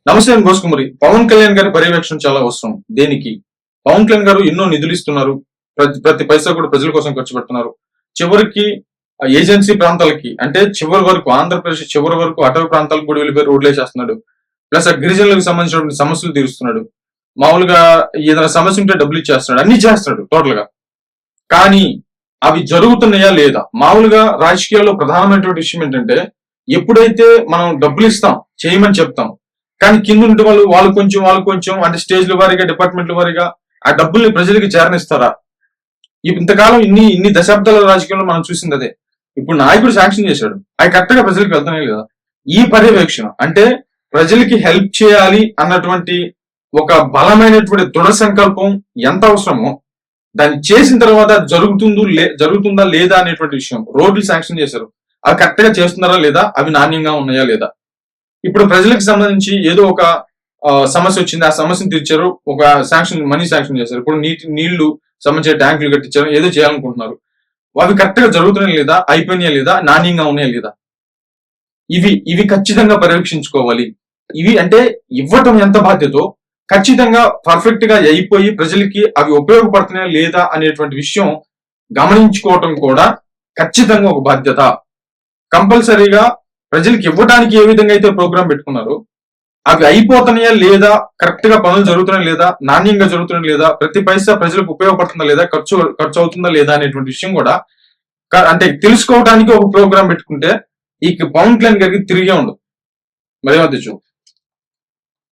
నమస్తే అని గోసుకుమరి. పవన్ కళ్యాణ్ గారి పర్యవేక్షణ చాలా అవసరం. దేనికి? పవన్ కళ్యాణ్ గారు ఎన్నో నిధులు ఇస్తున్నారు. ప్రతి పైసా కూడా ప్రజల కోసం ఖర్చు పెడుతున్నారు. చివరికి ఏజెన్సీ ప్రాంతాలకి, అంటే చివరి వరకు, ఆంధ్రప్రదేశ్ చివరి వరకు అటవీ ప్రాంతాలకు కూడా వెళ్ళిపోయి రోడ్లు వేసేస్తున్నాడు. ప్లస్ ఆ గిరిజనులకు సంబంధించిన సమస్యలు తీరుస్తున్నాడు. మామూలుగా ఏదైనా సమస్య ఉంటే డబ్బులు ఇచ్చేస్తున్నాడు, అన్ని చేస్తున్నాడు టోటల్ గా. కానీ అవి జరుగుతున్నాయా లేదా? మామూలుగా రాజకీయాల్లో ప్రధానమైనటువంటి విషయం ఏంటంటే, ఎప్పుడైతే మనం డబ్బులు ఇస్తాం, చేయమని చెప్తాం, కానీ కింద ఉంటే వాళ్ళు కొంచెం అంటే స్టేజ్ల వారీగా, డిపార్ట్మెంట్ల వారీగా ఆ డబ్బుల్ని ప్రజలకి చేరనిస్తారా? ఇంతకాలం ఇన్ని దశాబ్దాల రాజకీయంలో మనం చూసింది అదే. ఇప్పుడు నాయకుడు శాంక్షన్ చేశాడు, అవి కరెక్ట్ గా ప్రజలకు వెళ్తున్నాయి లేదా? ఈ పర్యవేక్షణ అంటే ప్రజలకి హెల్ప్ చేయాలి అన్నటువంటి ఒక బలమైనటువంటి దృఢ సంకల్పం ఎంత అవసరమో, దాన్ని చేసిన తర్వాత జరుగుతుందా లేదా అనేటువంటి విషయం. రోడ్లు శాంక్షన్ చేశారు, అవి కరెక్ట్ గా చేస్తున్నారా లేదా? అవి నాణ్యంగా ఉన్నాయా లేదా? ఇప్పుడు ప్రజలకు సంబంధించి ఏదో ఒక సమస్య వచ్చింది, ఆ సమస్యను తీర్చారు, ఒక మనీ శాంక్షన్ చేశారు. ఇప్పుడు నీళ్లు సంబంధించిన ట్యాంకులు కట్టించారు, ఏదో చేయాలనుకుంటున్నారు. అవి కరెక్ట్ గా జరుగుతున్నాయా లేదా? అయిపోయినాయా లేదా? నాణ్యంగా ఉన్నాయా లేదా? ఇవి ఖచ్చితంగా పర్యవేక్షించుకోవాలి. ఇవి అంటే ఇవ్వటం ఎంత బాధ్యతో ఖచ్చితంగా పర్ఫెక్ట్ గా అయిపోయి ప్రజలకి అవి ఉపయోగపడుతున్నాయా లేదా అనేటువంటి విషయం గమనించుకోవటం కూడా ఖచ్చితంగా ఒక బాధ్యత. కంపల్సరీగా ప్రజలకు ఇవ్వడానికి ఏ విధంగా అయితే ప్రోగ్రామ్ పెట్టుకున్నారో అవి అయిపోతున్నాయా లేదా, కరెక్ట్ గా పనులు జరుగుతున్నాయా లేదా, నాణ్యంగా జరుగుతున్నాయా లేదా, ప్రతి పైసా ప్రజలకు ఉపయోగపడుతుందా లేదా, ఖర్చు అవుతుందా లేదా అనేటువంటి విషయం కూడా అంటే తెలుసుకోవడానికి ఒక ప్రోగ్రామ్ పెట్టుకుంటే ఈ పవన్ కళ్యాణ్ గారికి తిరిగే ఉండదు. మరి